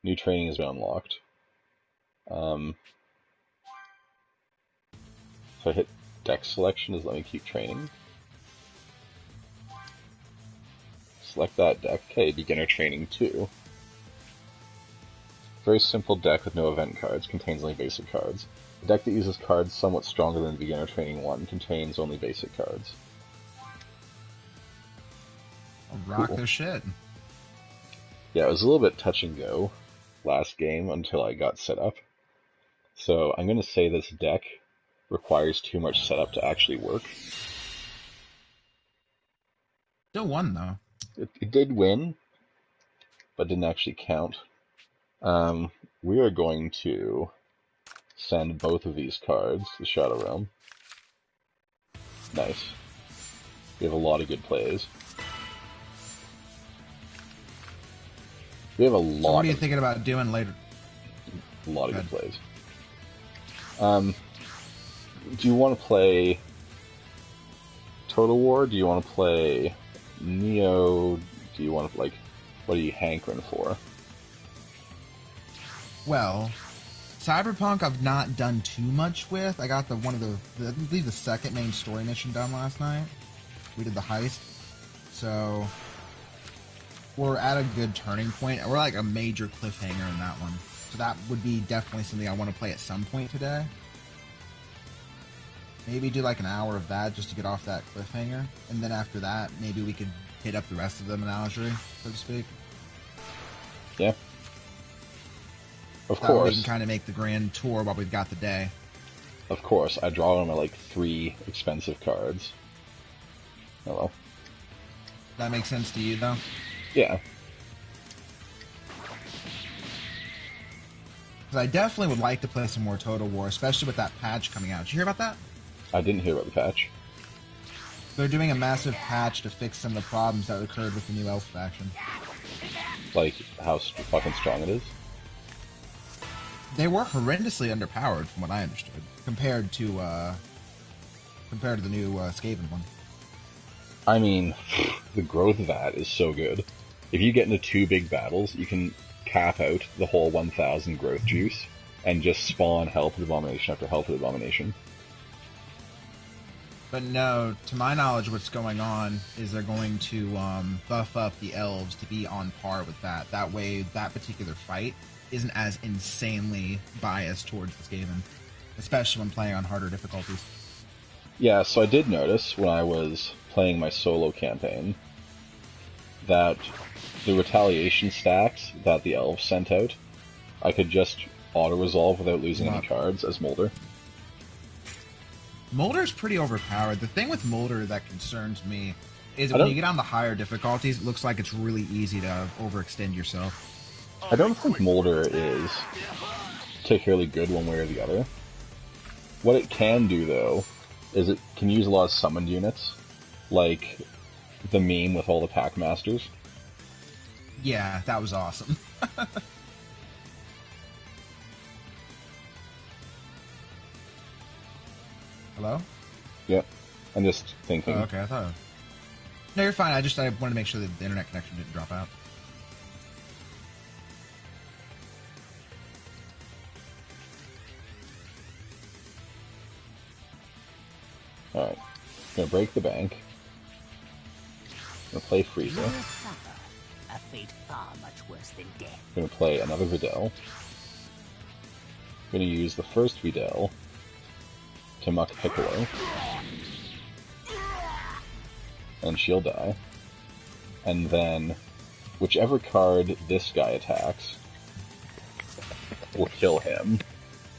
New training has been unlocked. If I hit deck selection, does it let me keep training? Select that deck. Okay, beginner training 2. Very simple deck with no event cards, contains only basic cards. A deck that uses cards somewhat stronger than beginner training 1 contains only basic cards. I'll rock Cool. their shit. Yeah, it was a little bit touch and go last game until I got set up. So I'm going to say this deck requires too much setup to actually work. Still won, though. It did win, but didn't actually count. We are going to send both of these cards to Shadow Realm. Nice. We have a lot of good plays. We have a lot. So what are you thinking about doing later? A lot of good plays. Do you want to play Total War? Do you want to play Neo? Do you want to, like, what are you hankering for? Well, Cyberpunk I've not done too much with. I got I believe the second main story mission done last night. We did the heist. So we're at a good turning point. We're like a major cliffhanger in that one. So that would be definitely something I want to play at some point today. Maybe do like an hour of that just to get off that cliffhanger. And then after that, maybe we could hit up the rest of the menagerie, so to speak. Yeah. Of That way course. we can kind of make the grand tour while we've got the day. Of course, I draw on my, like, 3 expensive cards. Oh well. That makes sense to you, though? Yeah. Because I definitely would like to play some more Total War, especially with that patch coming out. Did you hear about that? I didn't hear about the patch. They're doing a massive patch to fix some of the problems that occurred with the new Elf faction. Like, how fucking strong it is? They were horrendously underpowered, from what I understood, compared to the new Skaven one. I mean, the growth of that is so good. If you get into 2 big battles, you can cap out the whole 1000 growth juice and just spawn Health of Abomination after Health of Abomination. But no, to my knowledge, what's going on is they're going to buff up the elves to be on par with that. That way, that particular fight isn't as insanely biased towards the Skaven, especially when playing on harder difficulties. Yeah, so I did notice when I was playing my solo campaign that the retaliation stacks that the elves sent out, I could just auto-resolve without losing any cards as Molder. Molder's pretty overpowered. The thing with Molder that concerns me is that when you get on the higher difficulties, it looks like it's really easy to overextend yourself. I don't think Molder is particularly good one way or the other. What it can do, though, is it can use a lot of summoned units, like the meme with all the Pack Masters. Yeah, that was awesome. Hello? Yep. I'm just thinking. Oh, okay, I thought... No, you're fine. I wanted to make sure that the internet connection didn't drop out. Alright. Gonna break the bank. Gonna play Frieza. A fate far much worse than death. Gonna play another Videl. Gonna use the first Videl to muck Piccolo. And she'll die. And then, whichever card this guy attacks will kill him.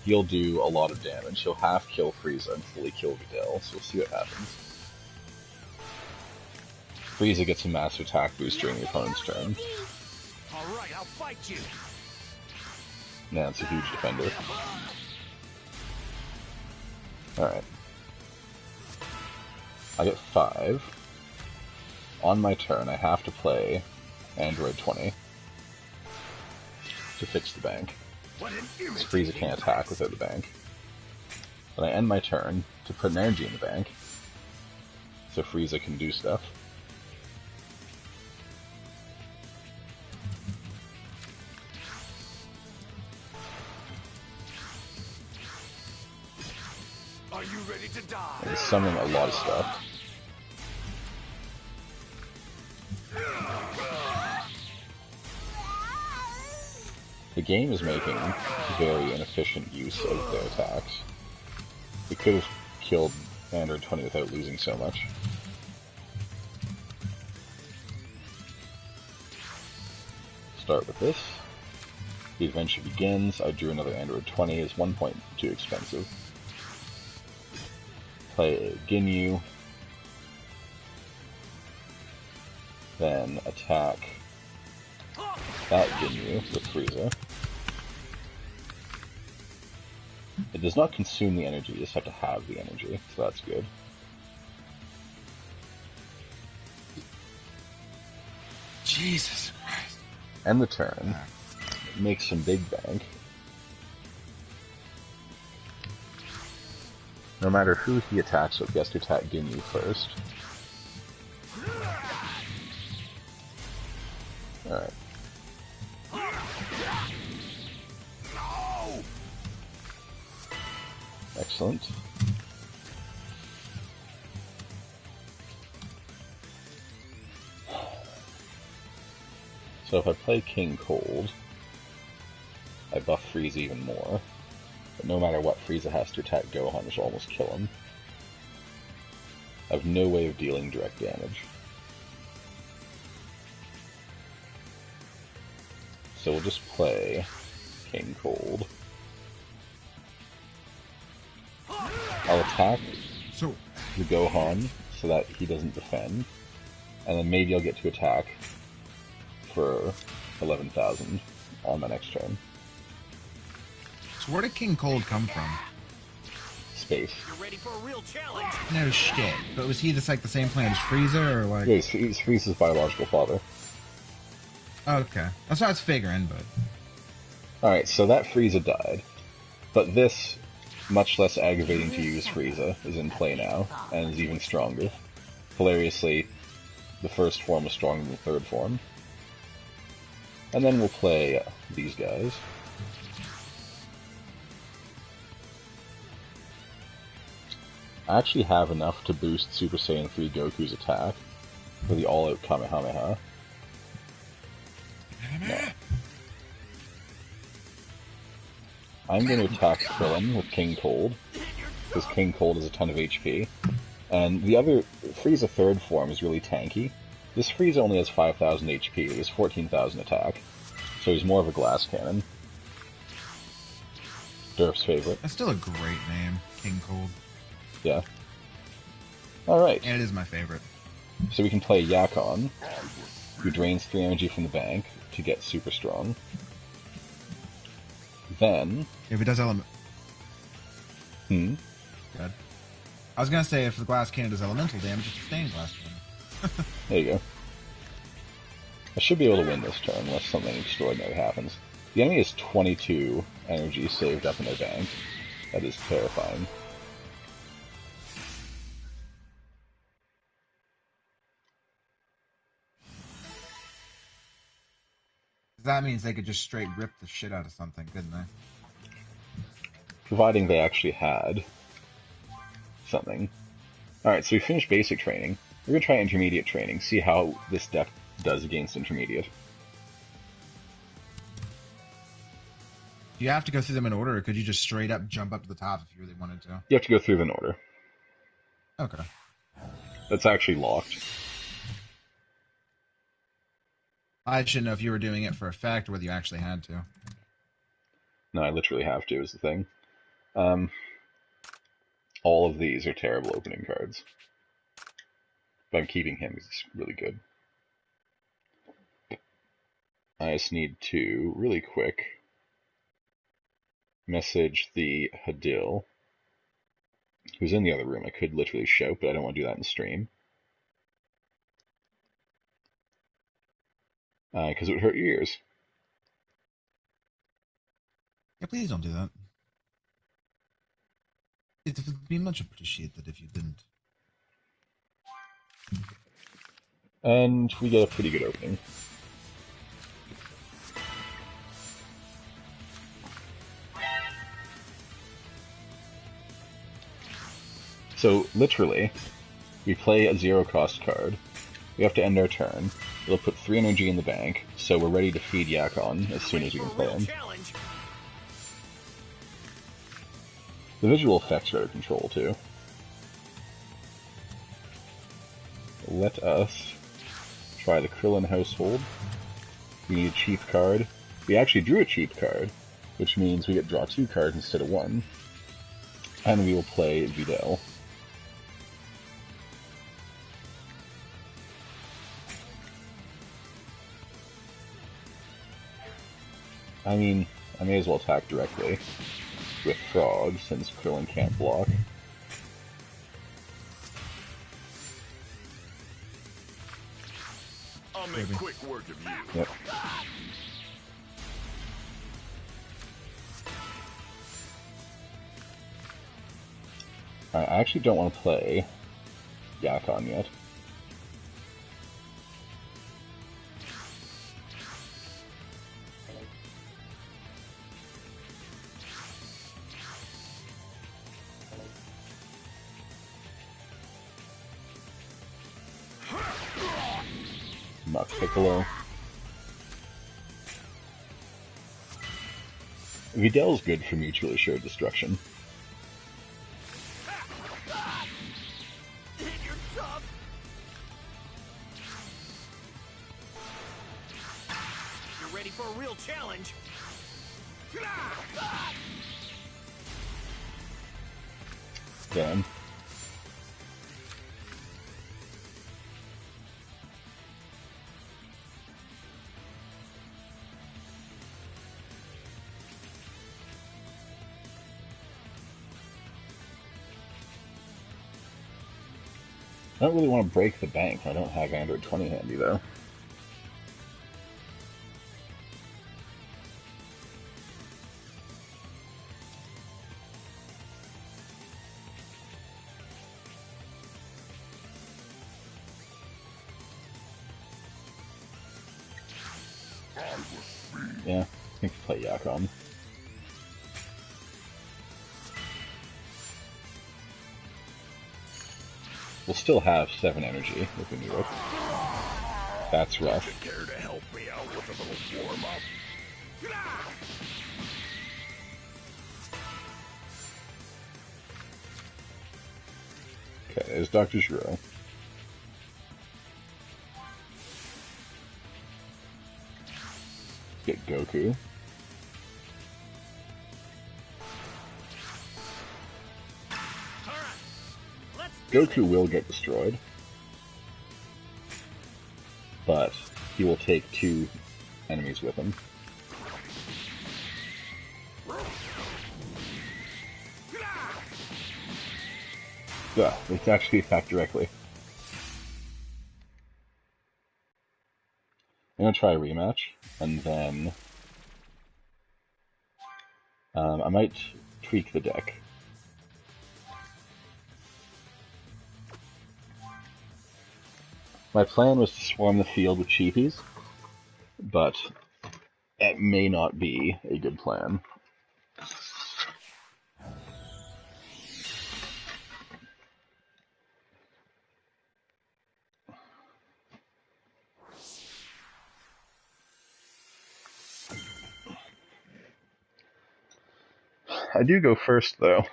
He'll do a lot of damage. He'll half kill Frieza and fully kill Videl, so we'll see what happens. Frieza gets a massive attack boost during the opponent's turn. Alright, I'll fight you. Now it's a huge defender. Alright. I get 5. On my turn, I have to play Android 20 to fix the bank. Because Frieza can't attack without the bank. Then I end my turn to put an energy in the bank, so Frieza can do stuff. you ready to die? And he's summoning a lot of stuff. The game is making very inefficient use of their attacks. It could have killed Android 20 without losing so much. Start with this. The adventure begins. I drew another Android 20. It's 1 point too expensive. Play a Ginyu. Then attack that Ginyu with Frieza. It does not consume the energy, you just have to have the energy, so that's good. Jesus Christ. End the turn. Make some big bank. No matter who he attacks with, he has to attack Ginyu first. Alright. Excellent. So if I play King Cold, I buff Frieza even more. But no matter what, Frieza has to attack Gohan, which will almost kill him. I have no way of dealing direct damage. So we'll just play King Cold. I'll attack the Gohan so that he doesn't defend, and then maybe I'll get to attack for 11,000 on my next turn. So where did King Cold come from? Space. You're ready for a real challenge. No shit. But was he just like the same planet as Frieza, or like? Yeah, he's Frieza's biological father. Okay, that's what I was figuring, but. Alright, so that Frieza died, but this, much less aggravating to use Frieza, is in play now, and is even stronger. Hilariously, the first form was stronger than the third form. And then we'll play these guys. I actually have enough to boost Super Saiyan 3 Goku's attack for the all-out Kamehameha. No. I'm going to attack Krillin with King Cold, because King Cold has a ton of HP. And the other, Frieza third form is really tanky. This Frieza only has 5,000 HP, he has 14,000 attack, so he's more of a glass cannon. Durf's favorite. That's still a great name, King Cold. Yeah. Alright. And it is my favorite. So we can play Yakon, who drains 3 energy from the bank to get super strong. Then... If it does element... Hmm? Good. I was gonna say, if the glass cannon does elemental damage, it's a stained glass cannon. There you go. I should be able to win this turn unless something extraordinary happens. The enemy has 22 energy saved up in their bank. That is terrifying. That means they could just straight rip the shit out of something, couldn't they? Providing they actually had something. Alright, so we finished basic training. We're going to try intermediate training, see how this deck does against intermediate. Do you have to go through them in order, or could you just straight up jump up to the top if you really wanted to? You have to go through them in order. Okay. That's actually locked. I should know if you were doing it for effect or whether you actually had to. No, I literally have to, is the thing. All of these are terrible opening cards. But I'm keeping him because he's really good. I just need to, really quick, message the Hadil, who's in the other room. I could literally shout, but I don't want to do that in stream. Because it would hurt your ears. Yeah, please don't do that. It would be much appreciated if you didn't. And we get a pretty good opening. So, literally, we play a zero-cost card. We have to end our turn. It'll put 3 energy in the bank, so we're ready to feed Yakon as soon as we can play him. The visual effects are out of control, too. Let us try the Krillin Household. We need a cheap card. We actually drew a cheap card, which means we get to draw 2 cards instead of 1. And we will play Videl. I mean, I may as well attack directly with Frog, since Krillin can't block. I'll make quick work of you. Yep. I actually don't want to play Yakon yet. Mach Piccolo. Videl's good for mutually assured destruction. You're tough. You're ready for a real challenge. Damn. I don't really want to break the bank. I don't have Android 20 handy, though. Yeah, I think we play Yakon. We'll still have 7 energy if we need it. That's rough. Care to help me out with a little warm up? Okay, there's Dr. Giro. Get Goku. Goku will get destroyed, but he will take 2 enemies with him. Yeah, it's actually attacked directly. I'm gonna try a rematch, and then I might tweak the deck. My plan was to swarm the field with cheapies, but it may not be a good plan. I do go first, though.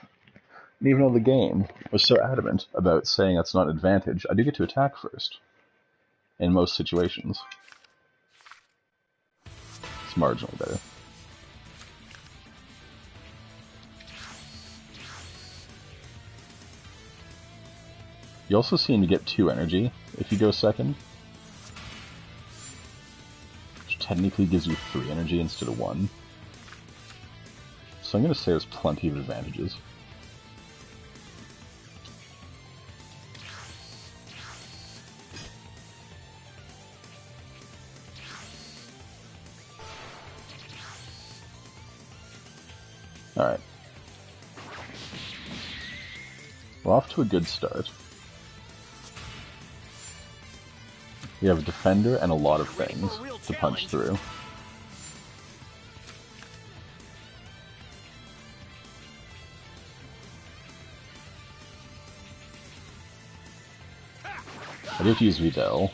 And even though the game was so adamant about saying that's not an advantage, I do get to attack first. In most situations. It's marginally better. You also seem to get 2 energy if you go second. Which technically gives you 3 energy instead of 1. So I'm going to say there's plenty of advantages. Alright. We're off to a good start. We have a defender and a lot of things to punch through. I do have to use Videl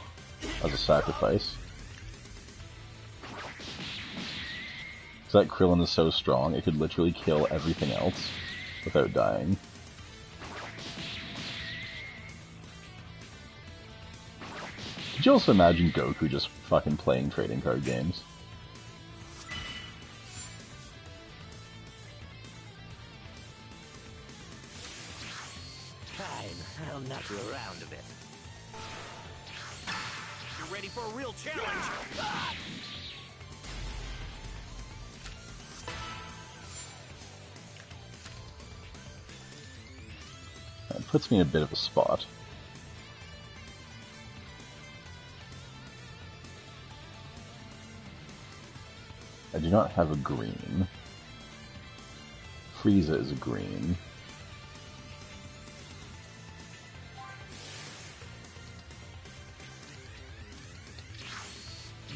as a sacrifice. Because that Krillin is so strong, it could literally kill everything else without dying. Could you also imagine Goku just fucking playing trading card games? Fine, I'll knock you around a bit. You ready for a real challenge? That puts me in a bit of a spot. I do not have a green. Frieza is a green.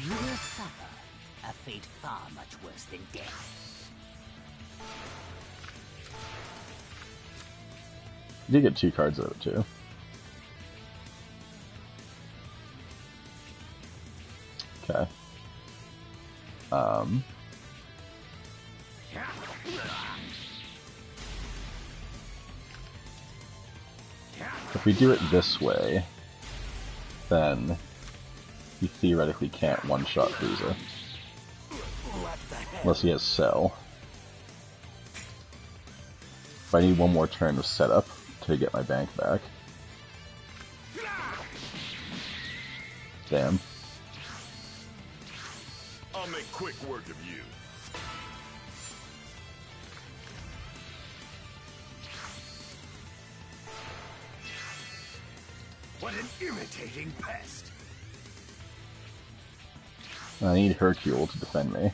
You will suffer a fate far much worse than death. You did get 2 cards out of it too. Okay. If we do it this way, then he theoretically can't one-shot Frieza. Unless he has Cell. If I need one more turn of setup to get my bank back. Damn. I'll make quick work of you. What an irritating pest! I need Hercule to defend me.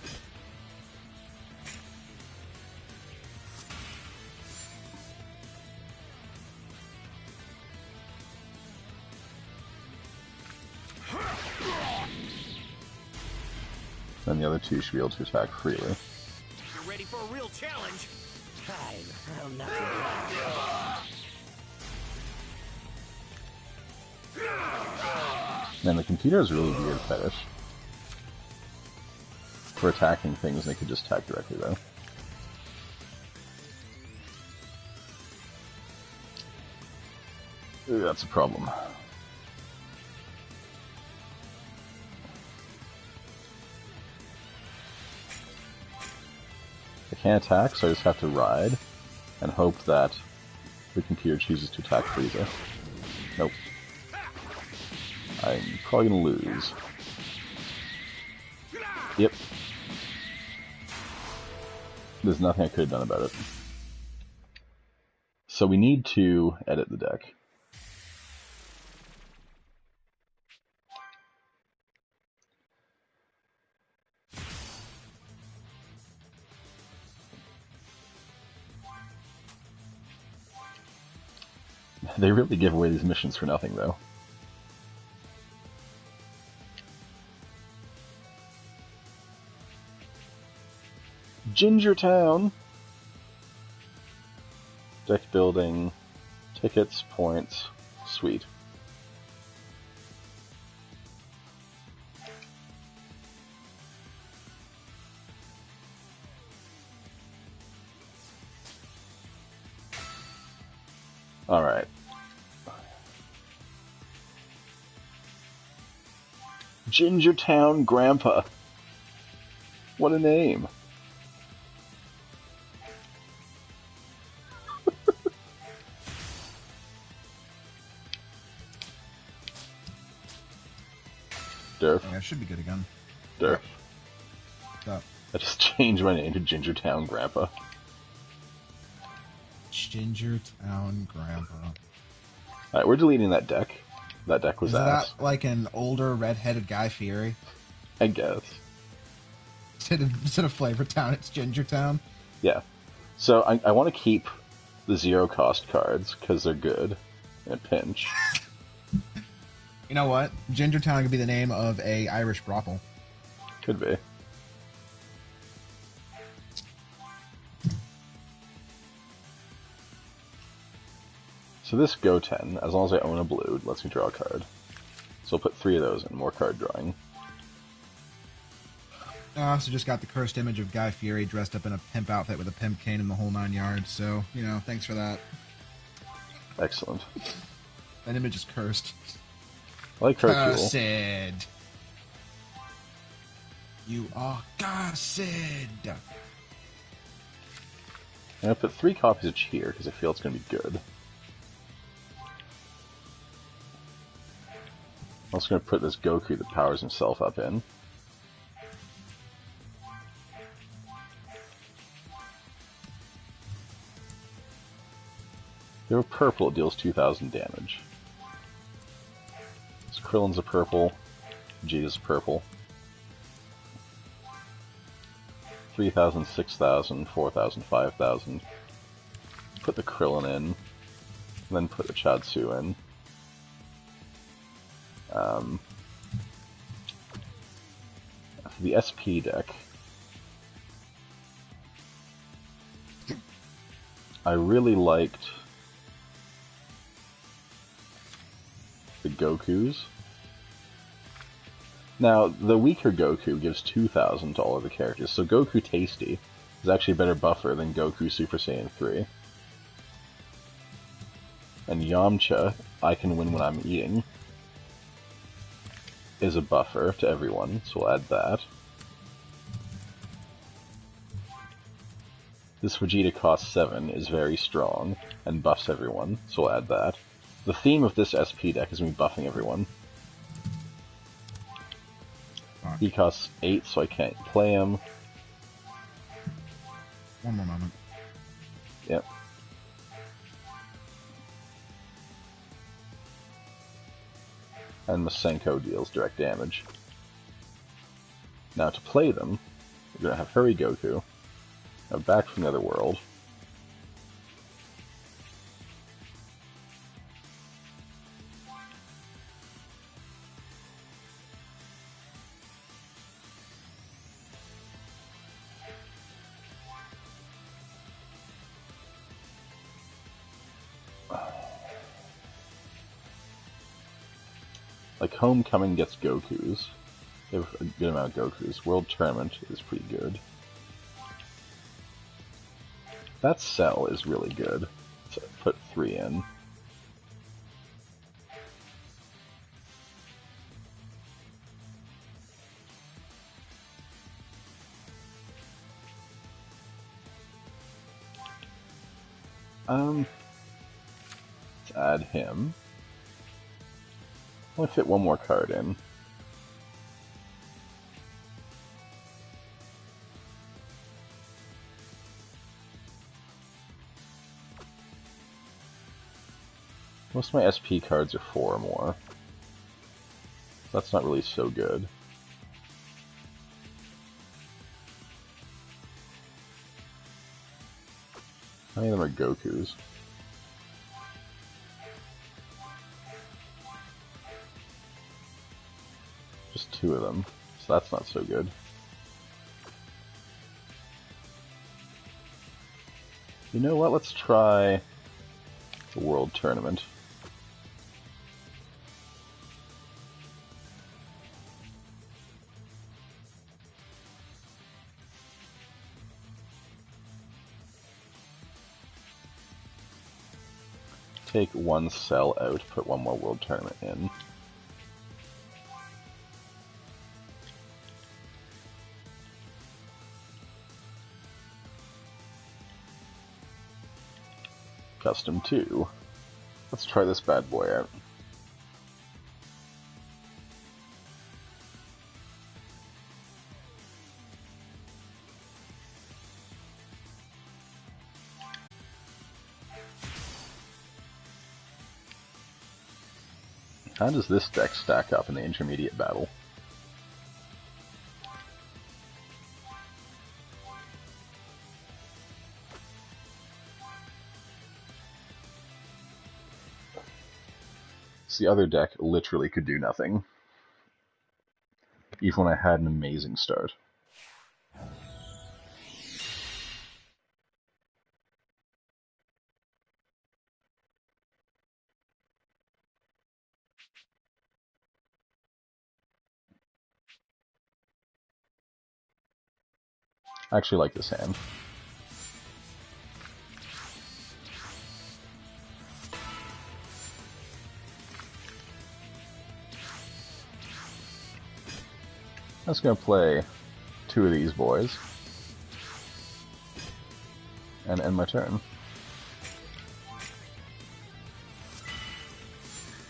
Then the other 2 should be able to attack freely. You ready for a real challenge? Fine, I'll knock you around. Man, the computer has a really weird fetish for attacking things, and they could just attack directly, though. Ooh, that's a problem. I can't attack, so I just have to ride and hope that the computer chooses to attack Frieza. Nope. I'm probably gonna lose. Yep. There's nothing I could have done about it. So we need to edit the deck. They really give away these missions for nothing, though. Ginger Town! Deck building, tickets, points, sweet. Alright. Ginger Town Grandpa. What a name. Derf. Yeah, it should be good again. Derf. What's up? I just changed my name to Ginger Town Grandpa. Ginger Town Grandpa. Alright, we're deleting that deck. That deck was Is ass. that like an older red-headed Guy Fieri? I guess. Instead of Flavor Town, it's Ginger Town. Yeah. So I want to keep the 0-cost cards, because they're good in a pinch. You know what? Ginger Town could be the name of a Irish brothel. Could be. So this Goten, as long as I own a blue, lets me draw a card. So I'll put 3 of those in, more card drawing. I also just got the cursed image of Guy Fieri dressed up in a pimp outfit with a pimp cane and the whole 9 yards, so, you know, thanks for that. Excellent. That image is cursed. I like Hercule. Cursed. You are cursed. I'm going to put 3 copies of Cheer, because I feel it's going to be good. I'm also going to put this Goku that powers himself up in. If you're purple, it deals 2,000 damage. So Krillin's a purple, Vegeta's a purple. 3,000, 6,000, 4,000, 5,000. Put the Krillin in, then put the Chadsu in. For the SP deck, I really liked the Gokus. Now, the weaker Goku gives 2,000 to all of the characters, so Goku Tasty is actually a better buffer than Goku Super Saiyan 3. And Yamcha, I can win when I'm eating, is a buffer to everyone, so we'll add that. This Vegeta cost 7 is very strong, and buffs everyone, so we'll add that. The theme of this SP deck is me buffing everyone. He costs 8, so I can't play him. One more moment. Yep. And Masenko deals direct damage. Now to play them, we're going to have Hurry Goku, now back from the other world. Like, Homecoming gets Gokus. They have a good amount of Gokus. World Tournament is pretty good. That Cell is really good. So put 3 in. Let's add him. I'm gonna fit one more card in. Most of my SP cards are 4 or more. That's not really so good. How many of them are Gokus? Just 2 of them, so that's not so good. You know what, let's try the World Tournament. Take 1 Cell out, put 1 more World Tournament in. Custom 2. Let's try this bad boy out. How does this deck stack up in the intermediate battle? The other deck literally could do nothing, even when I had an amazing start. I actually like this hand. I'm just going to play 2 of these boys and end my turn.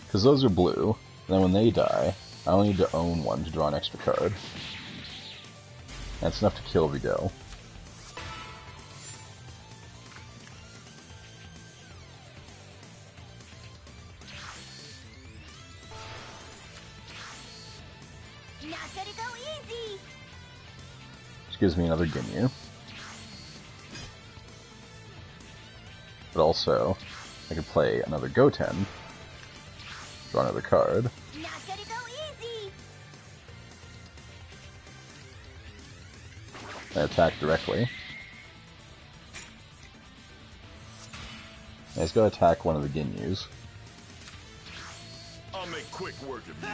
Because those are blue, and then when they die, I only need to own one to draw an extra card. That's enough to kill Vigo. Not gonna go easy. Which gives me another Ginyu. But also, I could play another Goten, draw another card. Not gonna go easy. I attack directly. I just gotta attack one of the Ginyus. I'll make quick work of you.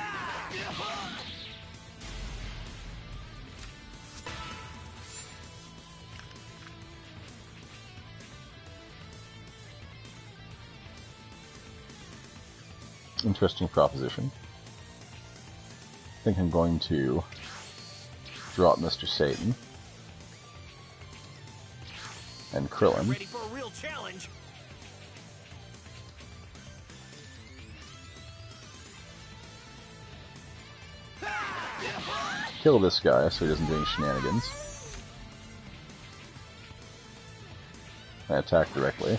Interesting proposition. I think I'm going to drop Mr. Satan and Krillin. Ready for a real challenge? Kill this guy so he doesn't do any shenanigans. I attack directly.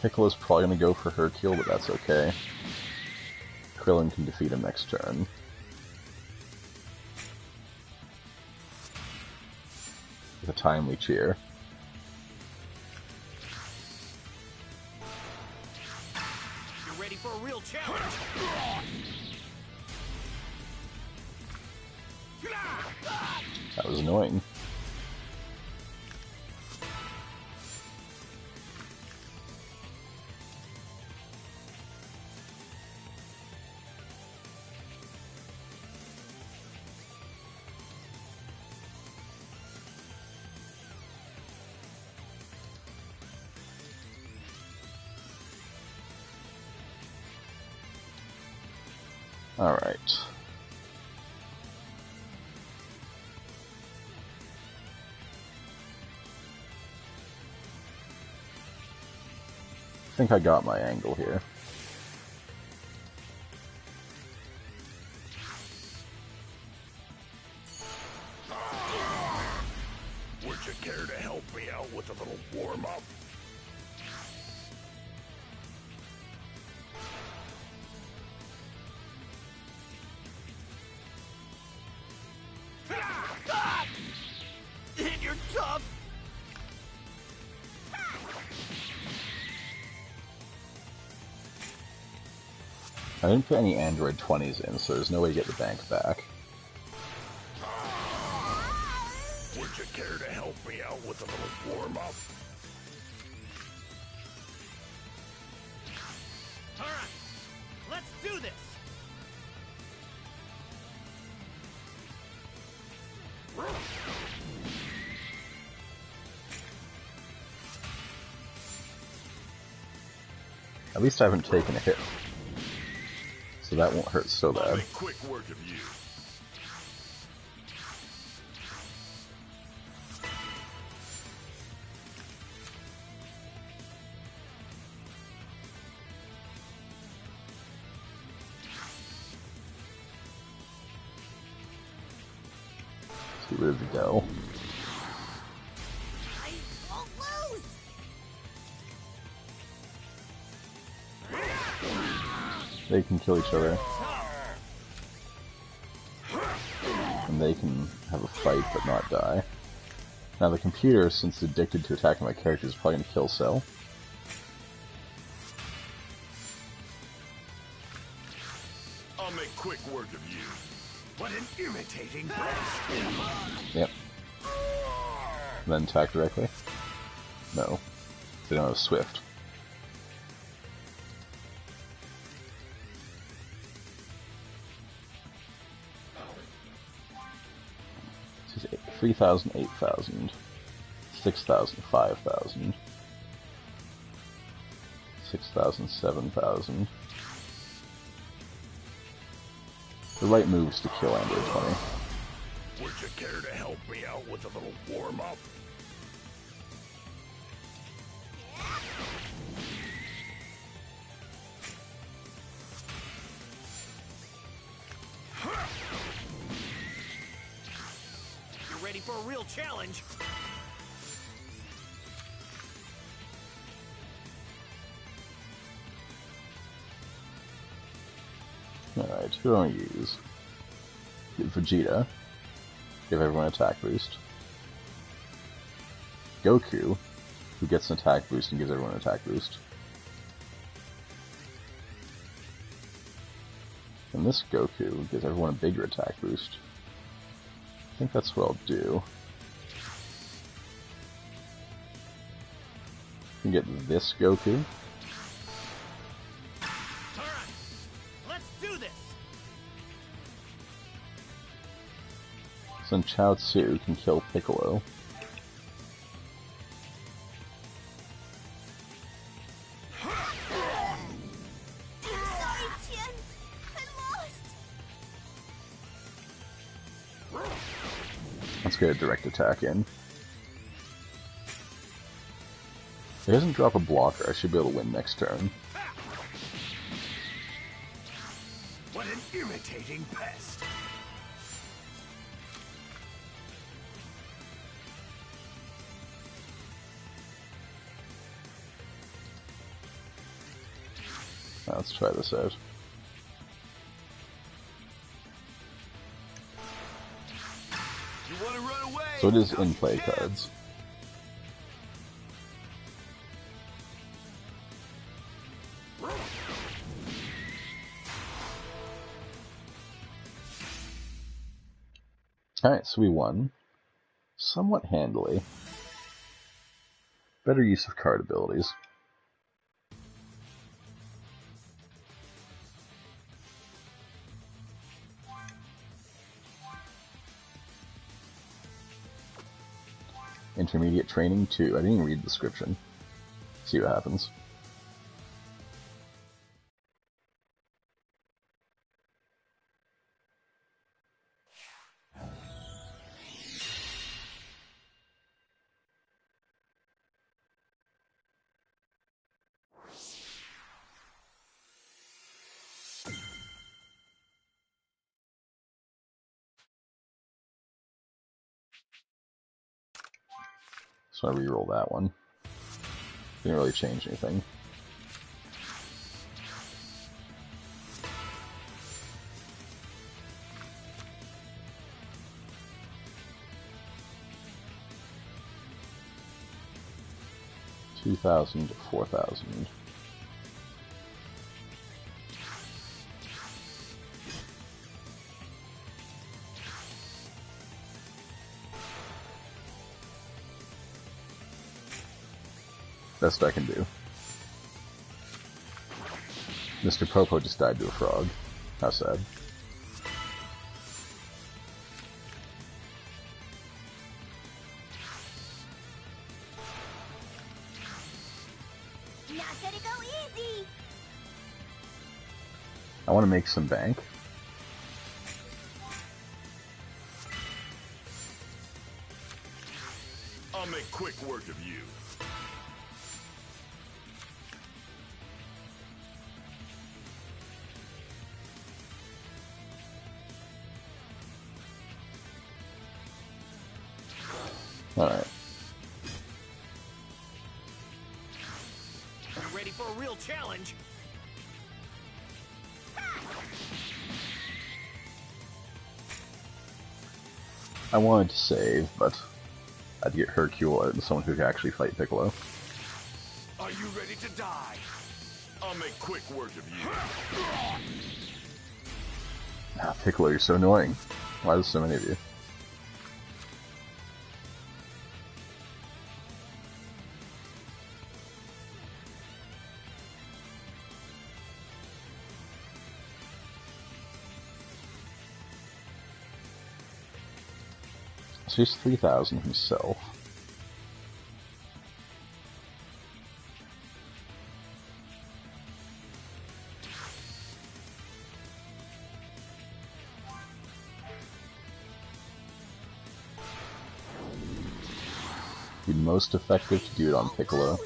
Piccolo's probably going to go for Hercule, but that's okay. Krillin can defeat him next turn. With a timely cheer. You're ready for a real challenge? That was annoying. Alright. I think I got my angle here. Would you care to help me out with a little warm-up? And you're tough! I didn't put any Android 20s in, so there's no way to get the bank back. Would you care to help me out with a little warm-up? Alright, let's do this! At least I haven't taken a hit. So that won't hurt so I'll bad. make quick work of you. Let's get rid of the Dell. I won't lose. They can kill each other. And they can have a fight but not die. Now the computer, since it's addicted to attacking my characters, is probably going to kill Cell. I'll make quick work of you. What an imitating beast! Yep. Then attack directly? No. They don't have Swift. 3,000, 8,000, 6,000, 5,000, 6,000, 7,000. The right move is to kill Android 20. Would you care to help me out with a little warm-up? You're ready for a real challenge? Alright, who do I use? Vegeta. Give everyone an attack boost. Goku, who gets an attack boost and gives everyone an attack boost. And this Goku gives everyone a bigger attack boost. I think that's what I'll do. You can get this Goku. Alright, let's do this! So then Chao Tzu can kill Piccolo. Sorry, Tien. I lost. Let's get a direct attack in. If he doesn't drop a blocker, I should be able to win next turn. What an irritating pest! Now let's try this out. You want to run away? So it is in-play cards. Alright, so we won. Somewhat handily. Better use of card abilities. Intermediate training 2. I didn't even read the description. See what happens. So I reroll that one. Didn't really change anything. $2,000 to $4,000. Best I can do. Mr. Popo just died to a frog. How sad. Not gonna go easy. I want to make some bank. I'll make quick work of you. Alright. You ready for a real challenge? I wanted to save, but I'd get Hercule and someone who could actually fight Piccolo. Are you ready to die? I'll make quick work of you. Ah, Piccolo, you're so annoying. Why there's so many of you? So he's 3,000 himself. Be most effective to do it on Piccolo.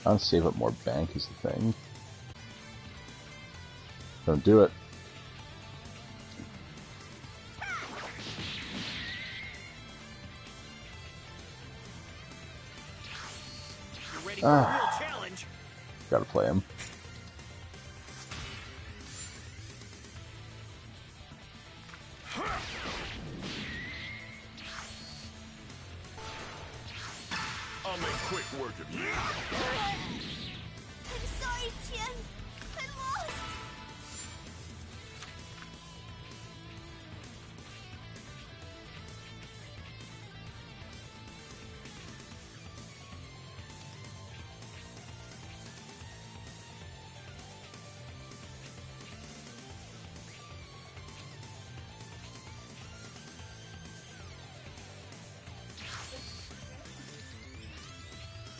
I'll save up more bank is the thing. Don't do it. You ready for a real challenge? Gotta play him. I'll make quick work of you. I'm sorry, Tien. I lost.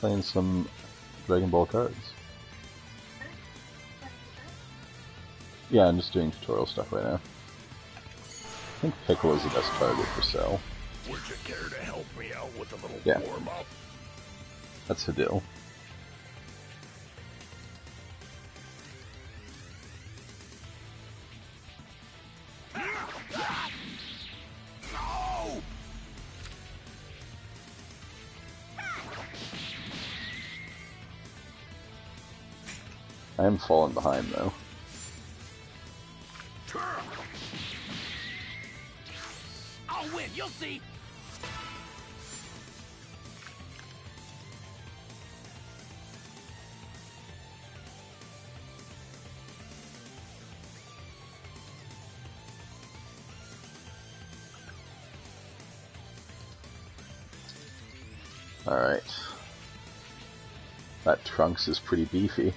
Playing some Dragon Ball cards. Yeah, I'm just doing tutorial stuff right now. I think Piccolo's the best target for Cell. Would you care to help me out with a little Yeah. warm-up? That's Hadil. No! I am falling behind though. I'll win, you'll see! Alright. That Trunks is pretty beefy.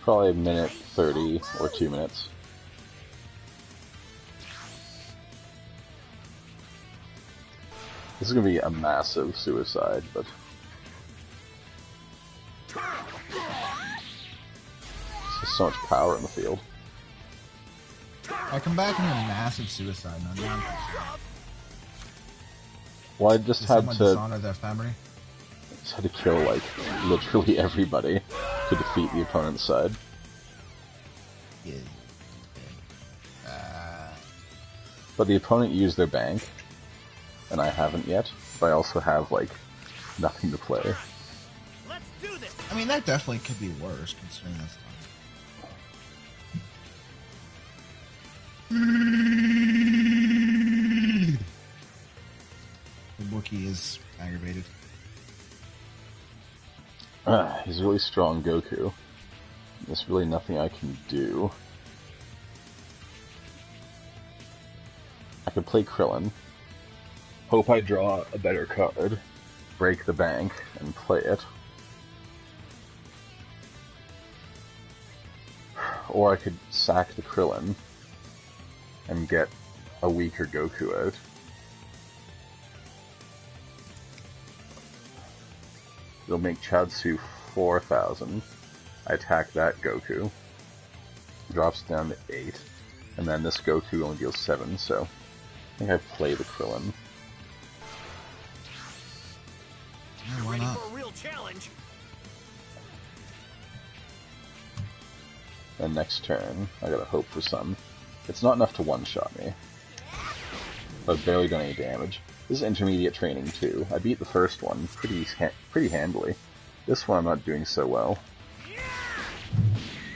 Probably a minute 30 or 2 minutes. This is gonna be a massive suicide, but there's so much power in the field. I come back into a massive suicide and I'm down. Well, I just Did had someone to dishonor their family? kill like literally everybody to defeat the opponent's side. Yeah. But the opponent used their bank, and I haven't yet. But I also have like nothing to play. Let's do this! I mean, that definitely could be worse considering that's fine. The Wookiee is aggravated. He's a really strong Goku. There's really nothing I can do. I could play Krillin. Hope I draw a better card. Break the bank and play it. Or I could sack the Krillin and get a weaker Goku out. It'll make Chaozu 4,000. I attack that Goku. Drops down to 8. And then this Goku only deals 7, so I think I play the Krillin. Yeah, why Ready not? for a real challenge? And next turn, I gotta hope for some. It's not enough to one-shot me. But I've barely done any damage. This is intermediate training too. I beat the first one pretty handily. This one I'm not doing so well.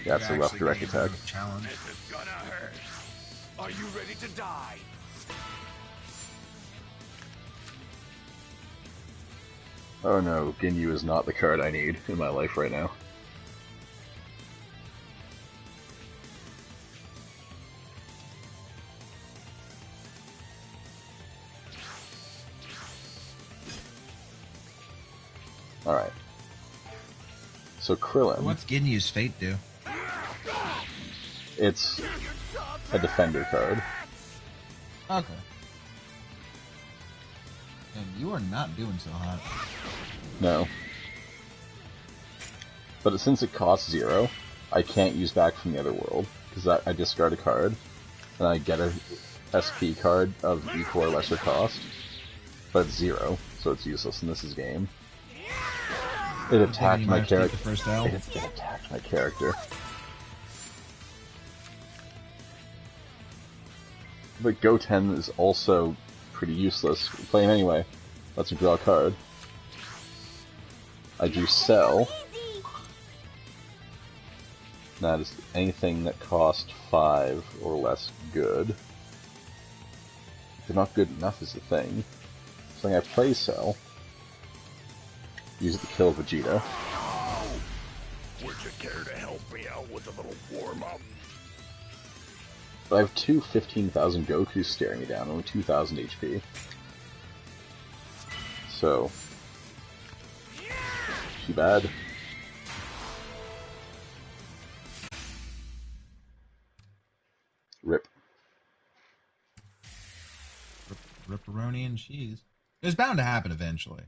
Yeah, it's a rough direct attack. Challenge. This is gonna hurt. Are you ready to die? Oh no, Ginyu is not the card I need in my life right now. Alright. So Krillin, What's Ginyu's fate do? it's a defender card. Okay. And you are not doing so hot. No. But since it costs 0, I can't use back from the other world, because I discard a card, and I get a SP card of equal or lesser cost, but it's 0, so it's useless in this game. It attacked my character. It attacked my character. But Goten is also pretty useless. Play him anyway. Lets me draw a card. I do Cell. That is anything that cost 5 or less good. They're not good enough is the thing. So I play Cell. Use it to kill Vegeta. Would you care to help me out with a little warm-up? But I have two 15,000 Gokus staring me down, only 2,000 HP. So, too bad. Rip. Ripperoni and cheese. It was bound to happen eventually.